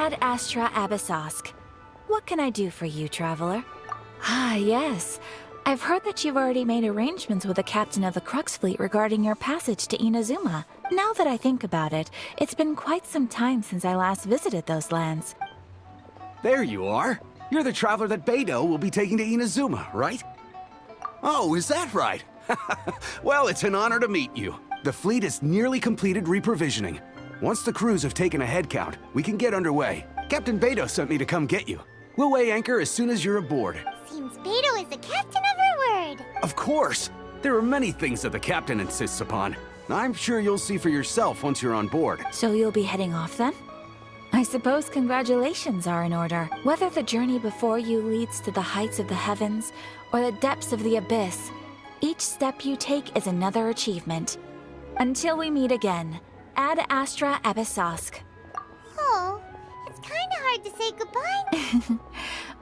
Ad Astra Abyssosk. What can I do for you, traveler? Ah, yes. I've heard that you've already made arrangements with the captain of the Crux fleet regarding your passage to Inazuma. Now that I think about it, it's been quite some time since I last visited those lands. There you are. You're the traveler that Beidou will be taking to Inazuma, right? Oh, is that right? Well, it's an honor to meet you. The fleet has nearly completed reprovisioning. Once the crews have taken a head count, we can get underway. Captain Beidou sent me to come get you. We'll weigh anchor as soon as you're aboard. Seems Beidou is the captain of her word. Of course! There are many things that the captain insists upon. I'm sure you'll see for yourself once you're on board. So you'll be heading off then? I suppose congratulations are in order. Whether the journey before you leads to the heights of the heavens or the depths of the abyss, each step you take is another achievement. Until we meet again, Ad Astra Abyssosk. Oh, it's kind of hard to say goodbye.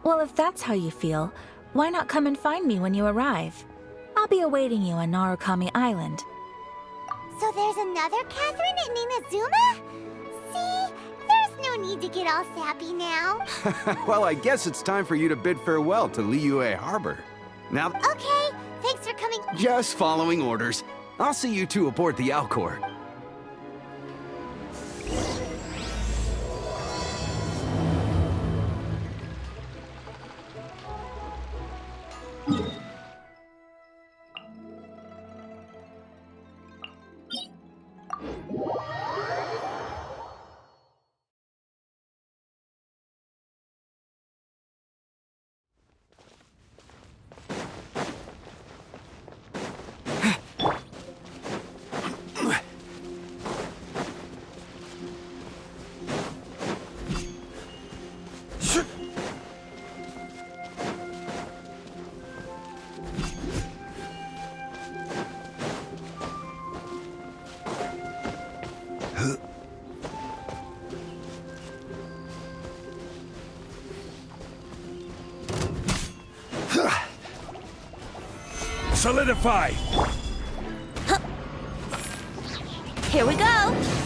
Well, if that's how you feel, why not come and find me when you arrive? I'll be awaiting you on Narukami Island. So there's another Catherine in Inazuma? See, there's no need to get all sappy now. Well, I guess it's time for you to bid farewell to Liyue Harbor. Now, Okay, thanks for coming. just following orders. I'll see you two aboard the Alcor. Solidify! Here we go!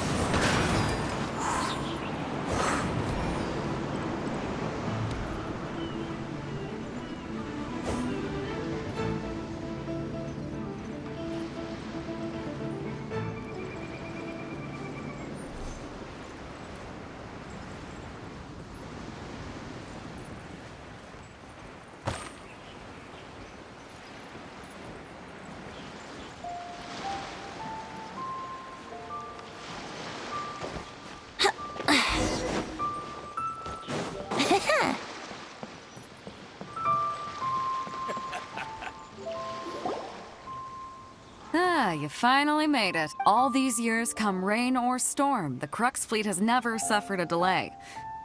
Ah, you finally made it. All these years, come rain or storm, the Crux fleet has never suffered a delay.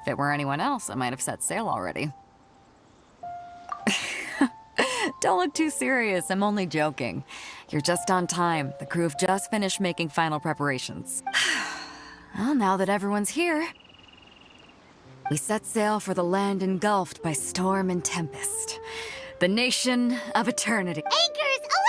If it were anyone else, I might have set sail already. Don't look too serious, I'm only joking. You're just on time. The crew have just finished making final preparations. Well, now that everyone's here, we set sail for the land engulfed by storm and tempest. The nation of eternity. Anchors away!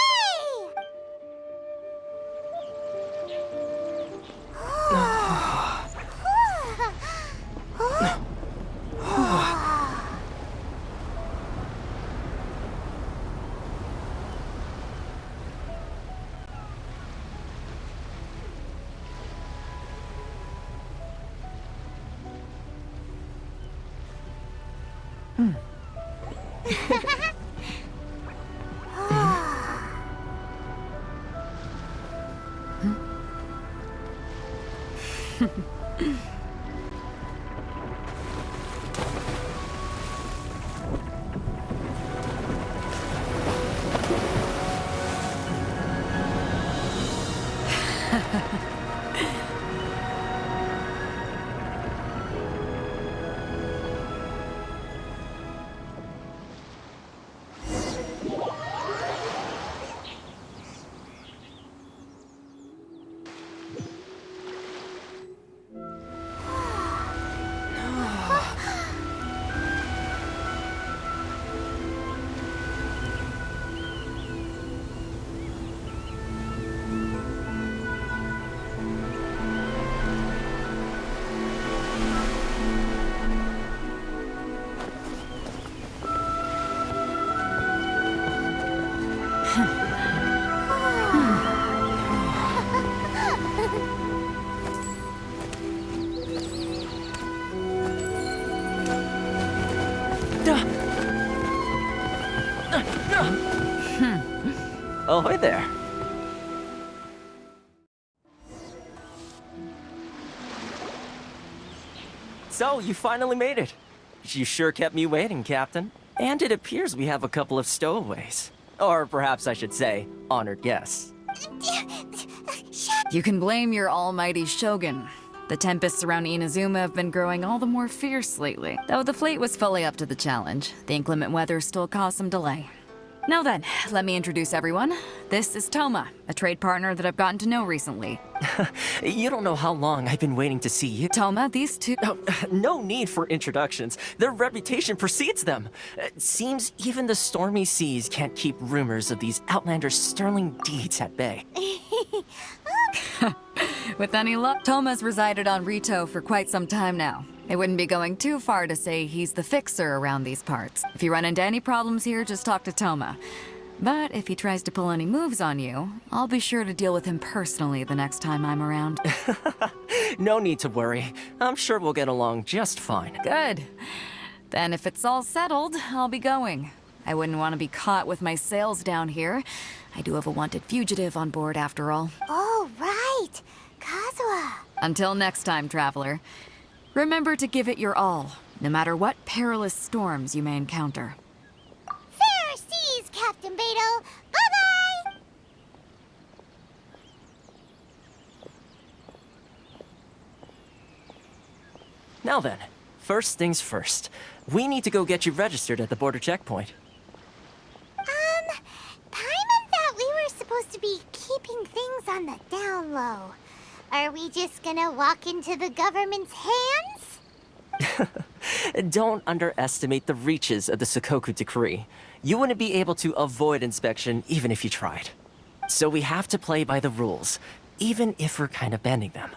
Ahoy there. So, you finally made it. You sure kept me waiting, Captain. And it appears we have a couple of stowaways. Or perhaps I should say, honored guests. You can blame your almighty Shogun. The tempests around Inazuma have been growing all the more fierce lately. Though the fleet was fully up to the challenge, the inclement weather still caused some delay. Now then, let me introduce everyone. This is Toma, a trade partner that I've gotten to know recently. You don't know how long I've been waiting to see you. Toma, these two— Oh, no need for introductions. Their reputation precedes them. Seems even the stormy seas can't keep rumors of these outlanders' sterling deeds at bay. With any luck, Toma's resided on Rito for quite some time now. It wouldn't be going too far to say he's the fixer around these parts. If you run into any problems here, just talk to Toma. But if he tries to pull any moves on you, I'll be sure to deal with him personally the next time I'm around. No need to worry. I'm sure we'll get along just fine. Good. Then if it's all settled, I'll be going. I wouldn't want to be caught with my sails down here. I do have a wanted fugitive on board after all. Oh, right. Kazuha. Until next time, traveler. Remember to give it your all, no matter what perilous storms you may encounter. Fair seas, Captain Beidou. Bye-bye! Now then, first things first. We need to go get you registered at the border checkpoint. Paimon thought we were supposed to be keeping things on the down low. Are we just gonna walk into the government's hands? Don't underestimate the reaches of the Sakoku Decree. You wouldn't be able to avoid inspection even if you tried. So we have to play by the rules, even if we're kind of bending them.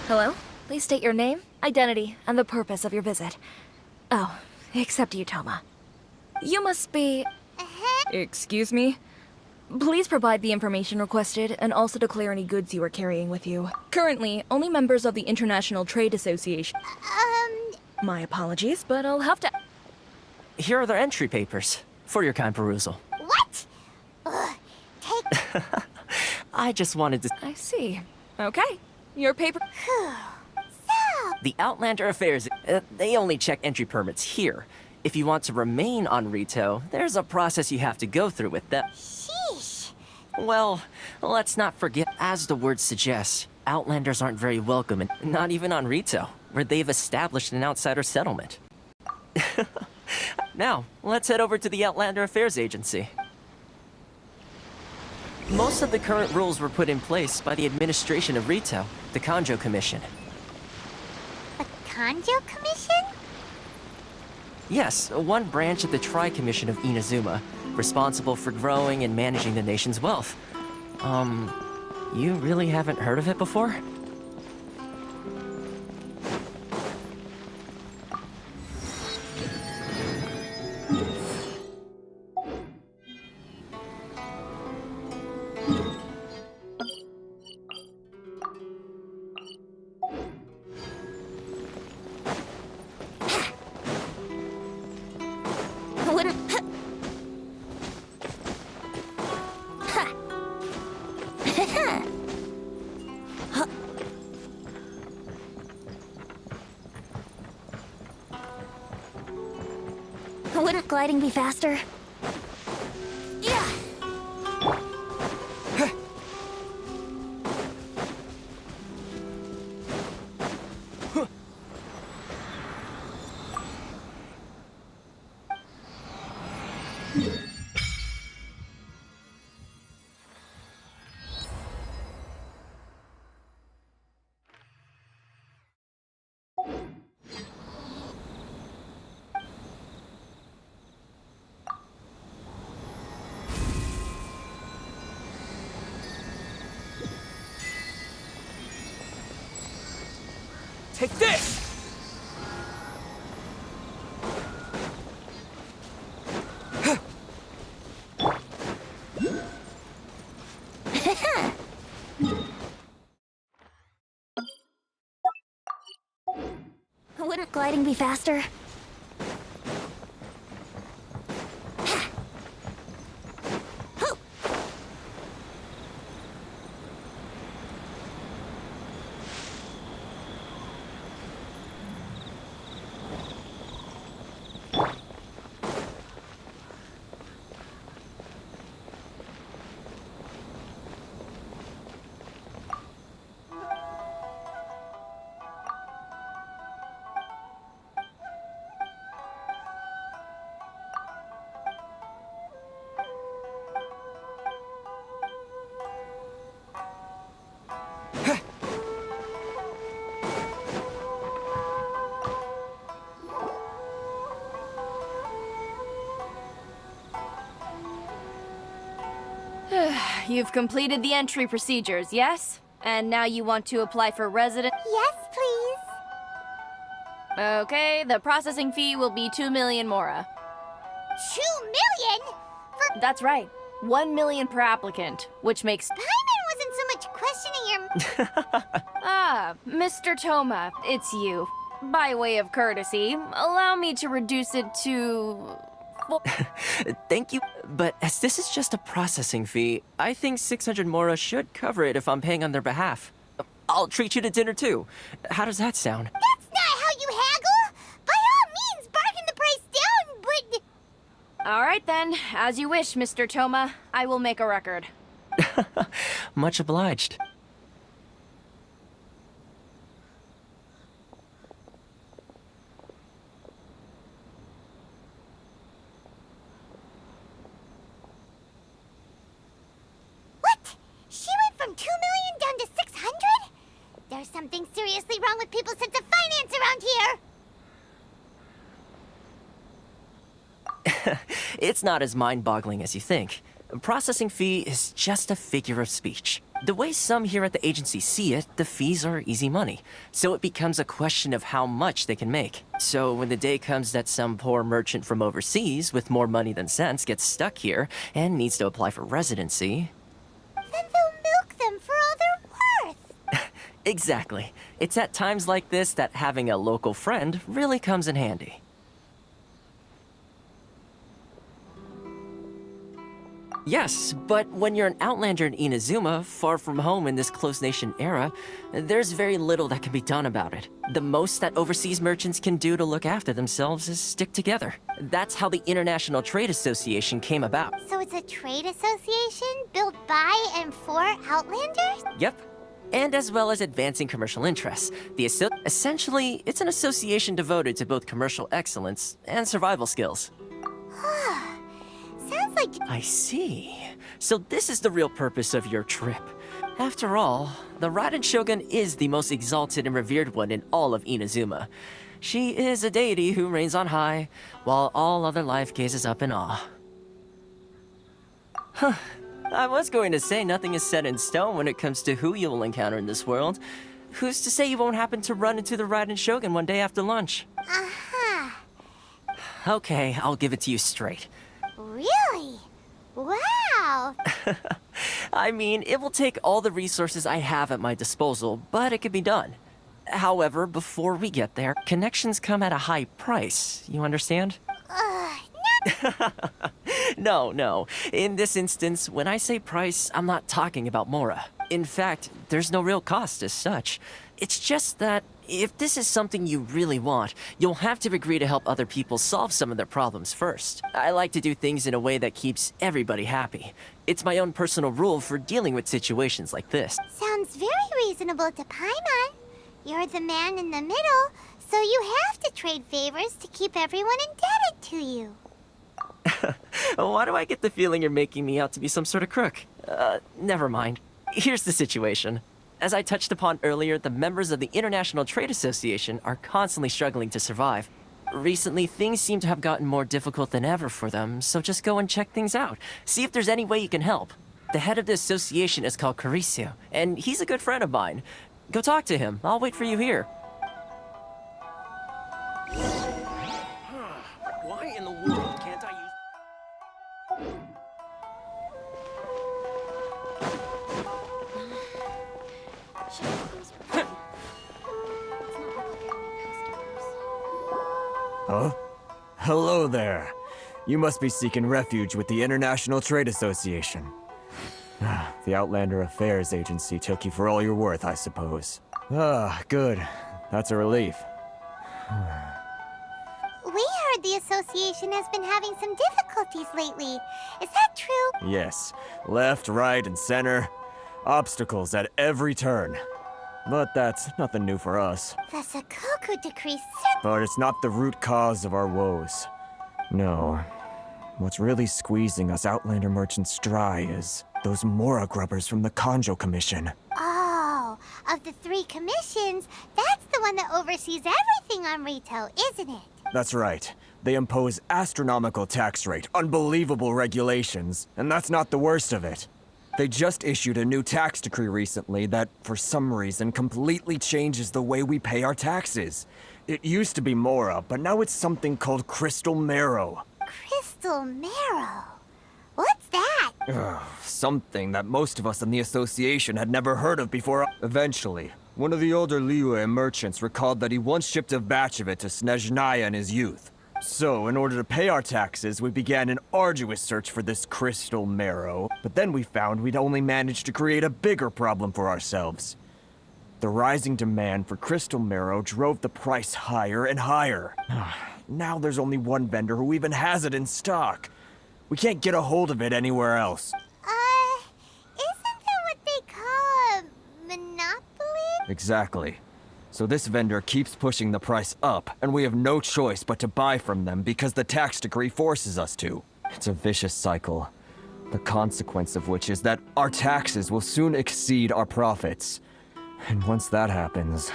Hello? Please state your name, identity, and the purpose of your visit. Oh, except you, Toma. You must be... Excuse me? Please provide the information requested and also declare any goods you are carrying with you. Currently, only members of the International Trade Association... My apologies, but I'll have to... Here are their entry papers, for your kind perusal. What? Ugh, take... I just wanted to... I see. Okay. Your paper... So... The Outlander Affairs, they only check entry permits here. If you want to remain on Rito, there's a process you have to go through with them. Sheesh. Well, let's not forget, as the word suggests, Outlanders aren't very welcome, and not even on Rito, where they've established an outsider settlement. Now, let's head over to the Outlander Affairs Agency. Most of the current rules were put in place by the administration of Rito, the Kanjo Commission. The Kanjo Commission? Yes, one branch of the Tri-Commission of Inazuma, responsible for growing and managing the nation's wealth. You really haven't heard of it before? Wouldn't... Wouldn't gliding be faster? Yeah. Take this! Wouldn't gliding be faster? You've completed the entry procedures, yes? And now you want to apply for resident... Yes, please. Okay, the processing fee will be 2 million mora. 2 million? For... That's right. 1 million per applicant, which makes... Paimon wasn't so much questioning your... Ah, Mr. Toma, it's you. By way of courtesy, allow me to reduce it to... Thank you, but as this is just a processing fee, I think 600 mora should cover it if I'm paying on their behalf. I'll treat you to dinner too. How does that sound? That's not how you haggle! By all means, bargain the price down, but... All right then, as you wish, Mr. Toma. I will make a record. Much obliged. What? She went from 2 million down to 600? There's something seriously wrong with people's sense of finance around here! It's not as mind-boggling as you think. A processing fee is just a figure of speech. The way some here at the agency see it, the fees are easy money. So it becomes a question of how much they can make. So when the day comes that some poor merchant from overseas with more money than sense gets stuck here and needs to apply for residency... Then they'll milk them for all they're worth! Exactly. It's at times like this that having a local friend really comes in handy. Yes, but when you're an outlander in Inazuma, far from home in this close nation era, there's very little that can be done about it. The most that overseas merchants can do to look after themselves is stick together. That's how the International Trade Association came about. So it's a trade association built by and for Outlanders? Yep. And as well as advancing commercial interests. Essentially, it's an association devoted to both commercial excellence and survival skills. Sounds like... I see. So this is the real purpose of your trip. After all, the Raiden Shogun is the most exalted and revered one in all of Inazuma. She is a deity who reigns on high, while all other life gazes up in awe. Huh. I was going to say nothing is set in stone when it comes to who you will encounter in this world. Who's to say you won't happen to run into the Raiden Shogun one day after lunch? Uh-huh. Okay, I'll give it to you straight. Really? Wow! I mean, it will take all the resources I have at my disposal, but it can be done. However, before we get there, connections come at a high price, you understand? Not No. In this instance, when I say price, I'm not talking about Mora. In fact, there's no real cost as such. It's just that if this is something you really want, you'll have to agree to help other people solve some of their problems first. I like to do things in a way that keeps everybody happy. It's my own personal rule for dealing with situations like this. Sounds very reasonable to Paimon. You're the man in the middle, so you have to trade favors to keep everyone indebted to you. Why do I get the feeling you're making me out to be some sort of crook? Never mind. Here's the situation. As I touched upon earlier, the members of the International Trade Association are constantly struggling to survive. Recently, things seem to have gotten more difficult than ever for them, so just go and check things out. See if there's any way you can help. The head of the association is called Caricio, and he's a good friend of mine. Go talk to him. I'll wait for you here. Why in the world can't I use... Huh? Hello there. You must be seeking refuge with the International Trade Association. The Outlander Affairs Agency took you for all you're worth, I suppose. Good. That's a relief. We heard the association has been having some difficulties lately. Is that true? Yes. Left, right, and center. Obstacles at every turn. But that's nothing new for us. The Sakoku decree But it's not the root cause of our woes. No. What's really squeezing us Outlander merchants dry is those Mora grubbers from the Kanjo Commission. Oh, of the 3 commissions, that's the one that oversees everything on retail, isn't it? That's right. They impose astronomical tax rate, unbelievable regulations, and that's not the worst of it. They just issued a new tax decree recently that, for some reason, completely changes the way we pay our taxes. It used to be Mora, but now it's something called Crystal Marrow. Crystal Marrow? What's that? Something that most of us in the association had never heard of before. Eventually, one of the older Liyue merchants recalled that he once shipped a batch of it to Snezhnaya in his youth. So, in order to pay our taxes, we began an arduous search for this crystal marrow. But then we found we'd only managed to create a bigger problem for ourselves. The rising demand for crystal marrow drove the price higher and higher. Now there's only one vendor who even has it in stock. We can't get a hold of it anywhere else. Isn't that what they call a monopoly? Exactly. So this vendor keeps pushing the price up, and we have no choice but to buy from them because the tax decree forces us to. It's a vicious cycle. The consequence of which is that our taxes will soon exceed our profits. And once that happens...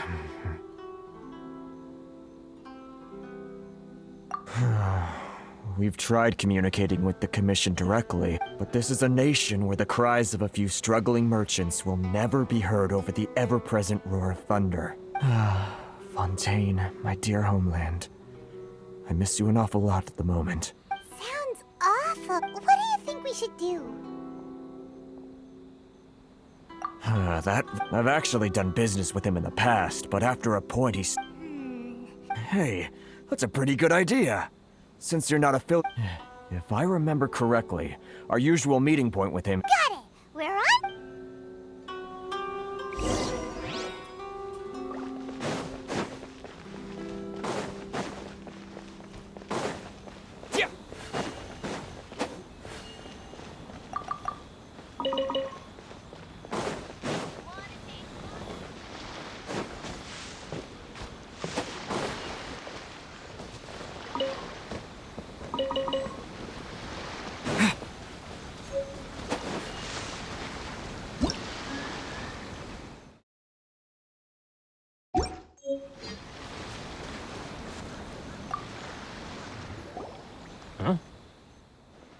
We've tried communicating with the Commission directly, but this is a nation where the cries of a few struggling merchants will never be heard over the ever-present roar of thunder. Fontaine, my dear homeland. I miss you an awful lot at the moment. Sounds awful. What do you think we should do? I've actually done business with him in the past, but after a point he's... Hey, that's a pretty good idea. Since you're not If I remember correctly, our usual meeting point with him... Got it! We're on? Yeah.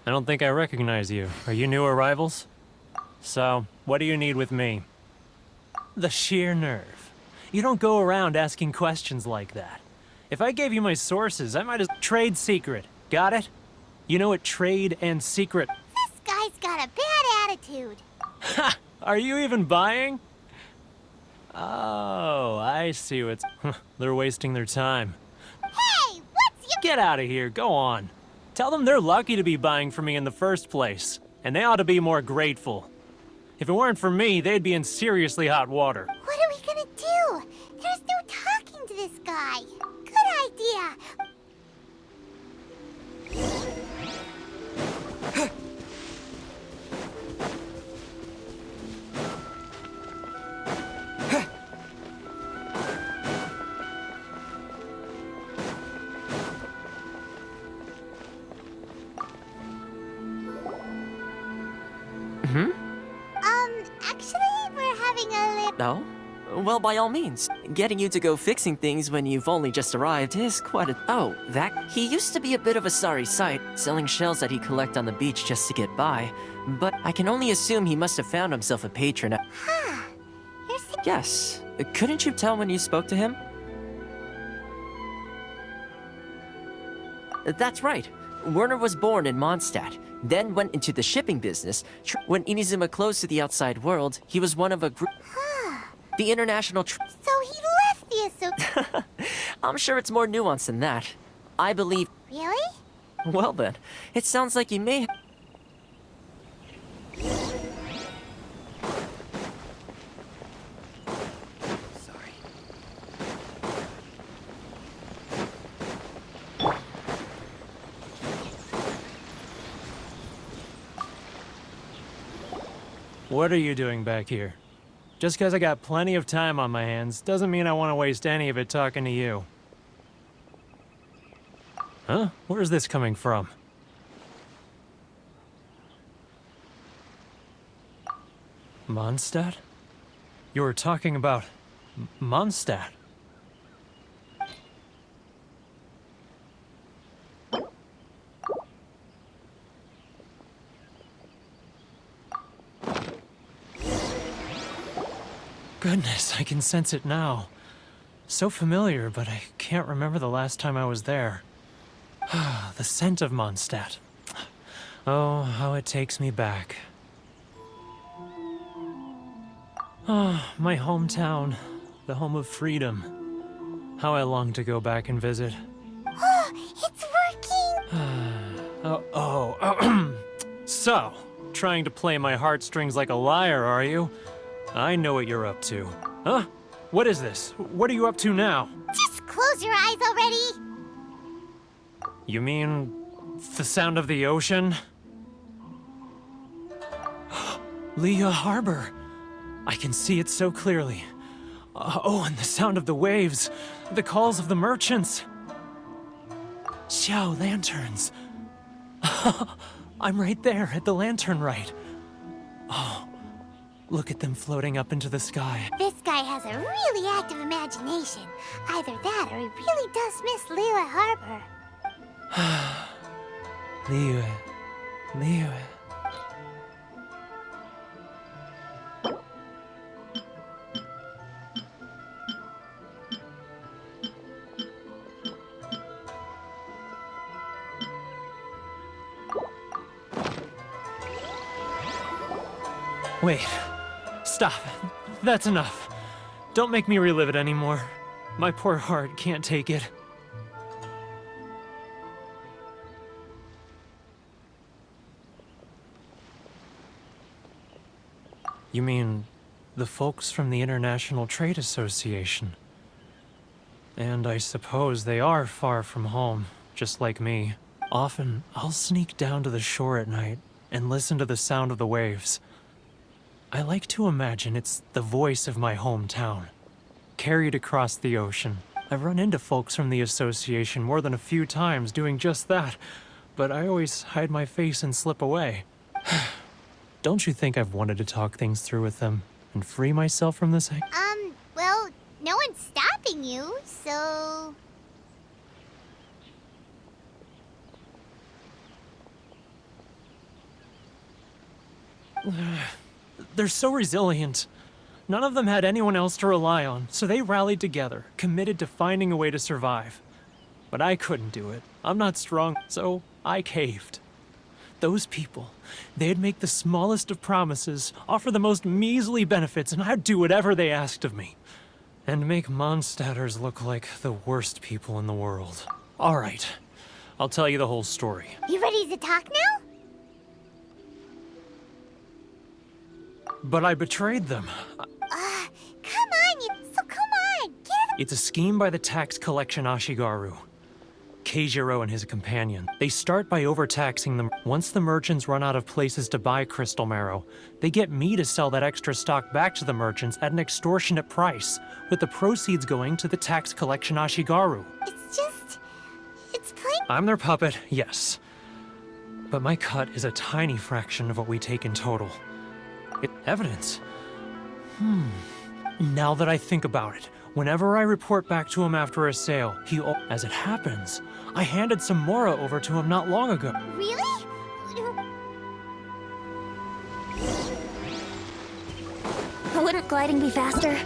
I don't think I recognize you. Are you new arrivals? So, what do you need with me? The sheer nerve. You don't go around asking questions like that. If I gave you my sources, I might as... Trade secret. Got it? You know what trade and secret... This guy's got a bad attitude. Ha! Are you even buying? Oh, I see what's... They're wasting their time. Hey, what's your... Get out of here. Go on. Tell them they're lucky to be buying from me in the first place, and they ought to be more grateful. If it weren't for me, they'd be in seriously hot water. What are we gonna do? There's no talking to this guy. Good idea. Actually, we're having a little... No? Well, by all means. Getting you to go fixing things when you've only just arrived is quite a... Oh, that... He used to be a bit of a sorry sight, selling shells that he'd collect on the beach just to get by. But I can only assume he must have found himself a patron. Huh. You're saying... Yes. Couldn't you tell when you spoke to him? That's right. Werner was born in Mondstadt, then went into the shipping business. When Inazuma closed to the outside world, he was one of a group... The international... So he left the association. I'm sure it's more nuanced than that. I believe... Really? Well then, it sounds like you may... Sorry. What are you doing back here? Just because I got plenty of time on my hands doesn't mean I want to waste any of it talking to you. Huh? Where's this coming from? Mondstadt? You were talking about... Mondstadt? Goodness, I can sense it now. So familiar, but I can't remember the last time I was there. The scent of Mondstadt. Oh, how it takes me back. Oh, my hometown, the home of freedom. How I long to go back and visit. Oh, it's working! So, trying to play my heartstrings like a liar, are you? I know what you're up to. Huh? What is this? What are you up to now? Just close your eyes already! You mean... the sound of the ocean? Leah Harbor! I can see it so clearly. Oh, and the sound of the waves. The calls of the merchants. Xiao lanterns. I'm right there at the lantern right. Oh, look at them floating up into the sky. This guy has a really active imagination. Either that or he really does miss Liyue Harbor. Liyue. Wait. Stop. That's enough. Don't make me relive it anymore. My poor heart can't take it. You mean the folks from the International Trade Association? And I suppose they are far from home, just like me. Often, I'll sneak down to the shore at night and listen to the sound of the waves. I like to imagine it's the voice of my hometown, carried across the ocean. I've run into folks from the association more than a few times doing just that, but I always hide my face and slip away. Don't you think I've wanted to talk things through with them and free myself from this? Well, no one's stopping you, so... They're so resilient. None of them had anyone else to rely on, so they rallied together, committed to finding a way to survive. But I couldn't do it. I'm not strong, so I caved. Those people, they'd make the smallest of promises, offer the most measly benefits, and I'd do whatever they asked of me. And make Mondstadters look like the worst people in the world. All right. I'll tell you the whole story. You ready to talk now? But I betrayed them. Come on, come on, get it. It's a scheme by the tax collection Ashigaru. Keijiro and his companion. They start by overtaxing them. Once the merchants run out of places to buy crystal marrow, they get me to sell that extra stock back to the merchants at an extortionate price, with the proceeds going to the tax collection Ashigaru. It's plain. I'm their puppet, yes. But my cut is a tiny fraction of what we take in total. Evidence? Now that I think about it, whenever I report back to him after a sale, as it happens, I handed some Mora over to him not long ago. Really? Wouldn't gliding be faster?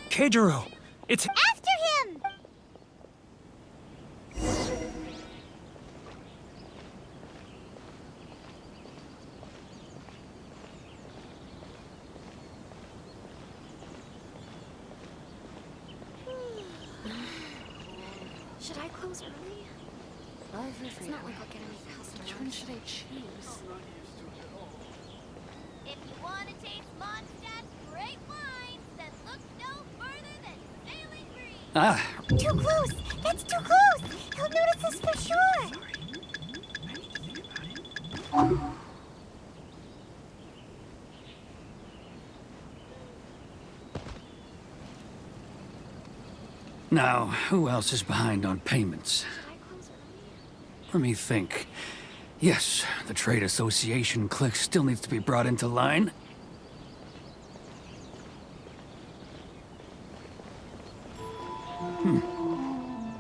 Keijiro! It's... After him! Should I close early? It's not like I'll get any customers. Which one should I choose? If you want to taste Mondstadt's great wines, then look no further than Sailing Green. Too close! That's too close! He'll notice us for sure! Now, who else is behind on payments? Let me think. Yes, the Trade Association clique still needs to be brought into line.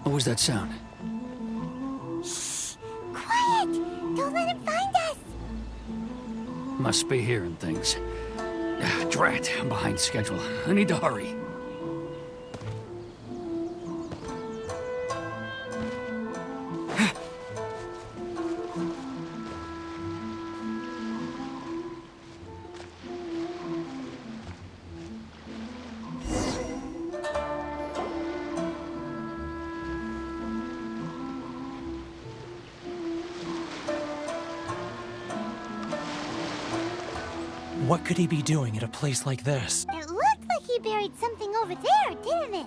What was that sound? Shh! Quiet! Don't let him find us! Must be hearing things. Drat, I'm behind schedule. I need to hurry. What could he be doing at a place like this? It looked like he buried something over there, didn't it?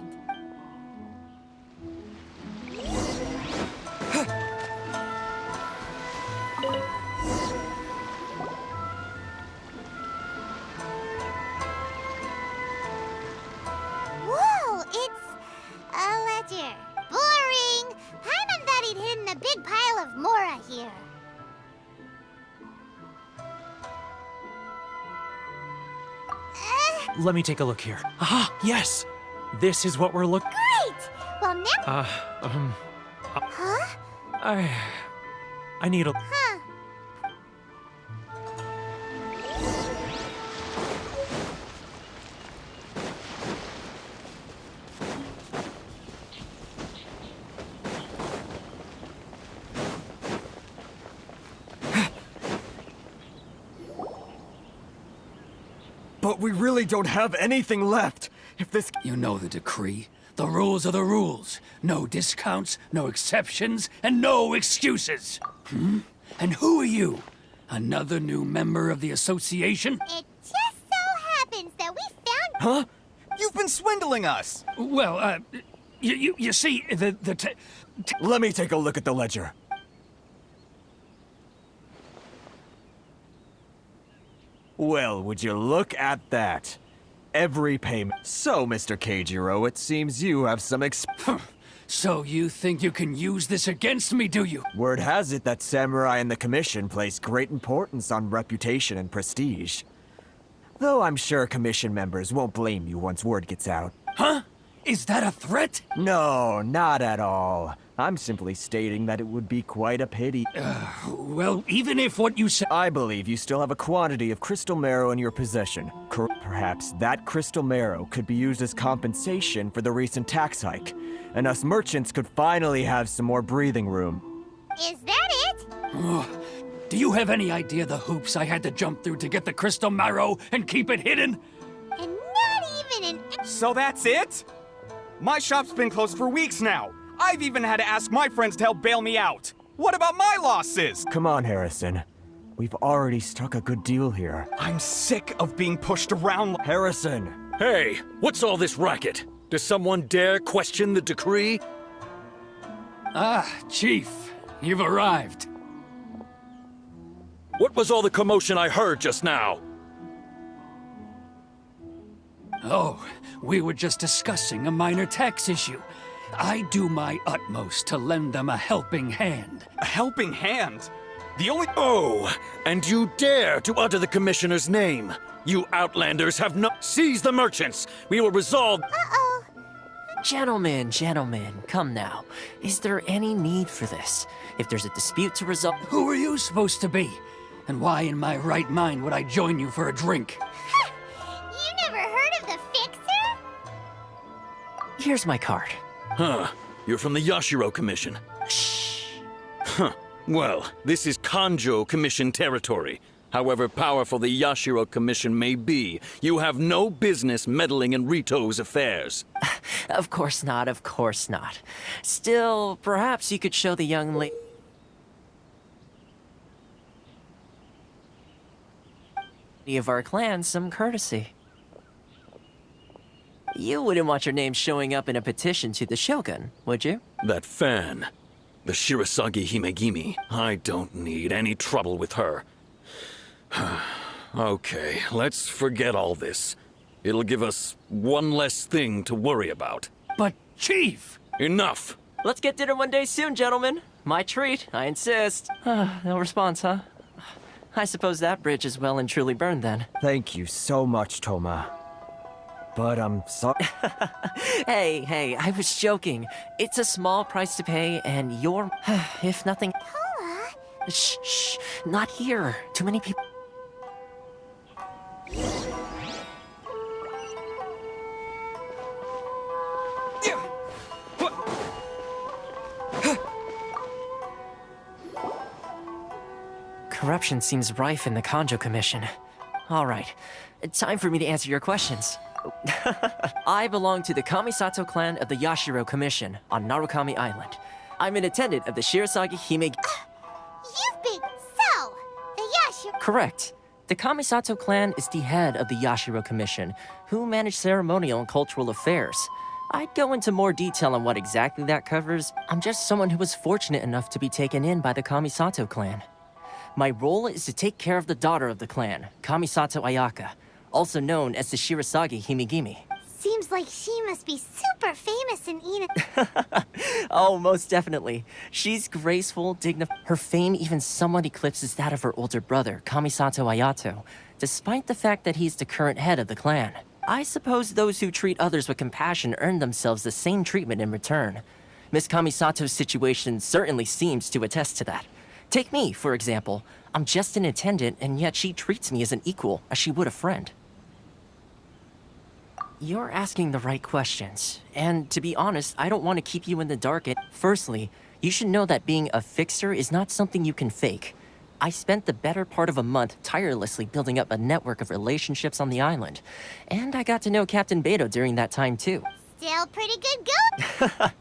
Whoa, it's a ledger. Boring! Paimon thought he'd hidden a big pile of Mora here. Let me take a look here. Ah, yes! This is what we're looking... Great! Well, now... Huh? I need a... Huh. But we really don't have anything left. If this... You know the decree. The rules are the rules. No discounts, no exceptions, and no excuses. And who are you? Another new member of the association? It just so happens that we found... Huh? You've been swindling us! Well, you see, Let me take a look at the ledger. Well, would you look at that? Every payment. So, Mr. Keijiro, it seems you have some So you think you can use this against me, do you? Word has it that Samurai and the Commission place great importance on reputation and prestige. Though I'm sure Commission members won't blame you once word gets out. Huh? Is that a threat? No, not at all. I'm simply stating that it would be quite a pity. Well, even if what you said... I believe you still have a quantity of crystal marrow in your possession. Perhaps that crystal marrow could be used as compensation for the recent tax hike, and us merchants could finally have some more breathing room. Is that it? Do you have any idea the hoops I had to jump through to get the crystal marrow and keep it hidden? And not even an... So that's it? My shop's been closed for weeks now. I've even had to ask my friends to help bail me out. What about my losses? Come on, Harrison. We've already struck a good deal here. I'm sick of being pushed around. Harrison! Hey, what's all this racket? Does someone dare question the decree? Ah, Chief, you've arrived. What was all the commotion I heard just now? Oh, we were just discussing a minor tax issue. I do my utmost to lend them a helping hand. A helping hand? The only... Oh, and you dare to utter the Commissioner's name? You outlanders have no... Seize the merchants! We will resolve... Uh-oh. Gentlemen, come now. Is there any need for this? If there's a dispute to resolve... Who are you supposed to be? And why in my right mind would I join you for a drink? You never heard of the Fixer? Here's my card. Huh. You're from the Yashiro Commission. Shh. Huh. Well, this is Kanjo Commission territory. However powerful the Yashiro Commission may be, you have no business meddling in Rito's affairs. Of course not. Still, perhaps you could show the young lady of our clan some courtesy. You wouldn't want your name showing up in a petition to the Shogun, would you? That fan, the Shirasagi Himegimi, I don't need any trouble with her. Okay, let's forget all this. It'll give us one less thing to worry about. But, Chief! Enough! Let's get dinner one day soon, gentlemen. My treat, I insist. No response, huh? I suppose that bridge is well and truly burned then. Thank you so much, Toma. But I'm sorry. Hey, I was joking. It's a small price to pay, and you're... if nothing... Paula? Shh, not here. Too many people... Corruption seems rife in the Kanjo Commission. All right, time for me to answer your questions. I belong to the Kamisato clan of the Yashiro Commission on Narukami Island. I'm an attendant of the Shirasagi Himegimi. You've been... So, the Yashiro... Correct. The Kamisato clan is the head of the Yashiro Commission, who manage ceremonial and cultural affairs. I'd go into more detail on what exactly that covers. I'm just someone who was fortunate enough to be taken in by the Kamisato clan. My role is to take care of the daughter of the clan, Kamisato Ayaka, also known as the Shirasagi Himegimi. Seems like she must be super famous in Ina... Oh, most definitely. She's graceful, dignified. Her fame even somewhat eclipses that of her older brother, Kamisato Ayato, despite the fact that he's the current head of the clan. I suppose those who treat others with compassion earn themselves the same treatment in return. Miss Kamisato's situation certainly seems to attest to that. Take me, for example. I'm just an attendant, and yet she treats me as an equal, as she would a friend. You're asking the right questions, and to be honest, I don't want to keep you in the dark. Firstly, you should know that being a fixer is not something you can fake. I spent the better part of a month tirelessly building up a network of relationships on the island, and I got to know Captain Beto during that time too. Still pretty good going.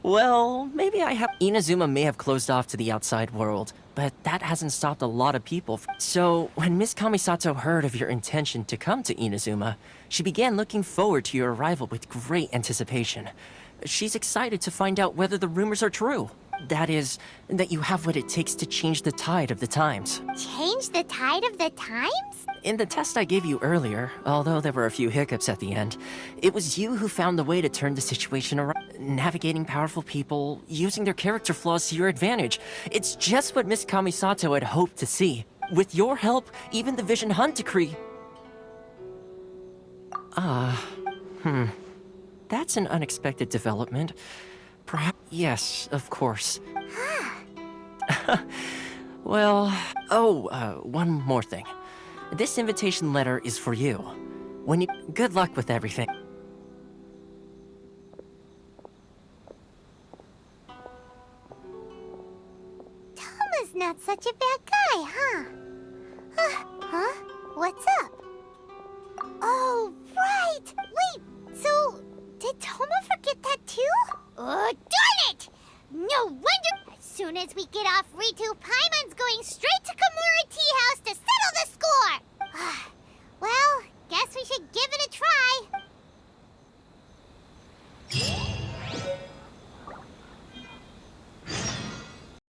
Well, maybe I have... Inazuma may have closed off to the outside world, but that hasn't stopped a lot of people. So, when Miss Kamisato heard of your intention to come to Inazuma, she began looking forward to your arrival with great anticipation. She's excited to find out whether the rumors are true. That is, that you have what it takes to change the tide of the times. Change the tide of the times? In the test I gave you earlier, although there were a few hiccups at the end, it was you who found the way to turn the situation around. Navigating powerful people, using their character flaws to your advantage. It's just what Miss Kamisato had hoped to see. With your help, even the Vision Hunt decree... That's an unexpected development. Perhaps. Yes, of course. Well, one more thing. This invitation letter is for you. When you. Good luck with everything. Toma's not such a bad guy, huh? Huh? What's up? Oh, right! Wait, so did Toma forget that too? Oh, darn it! No wonder! As soon as we get off Ritu Paimon,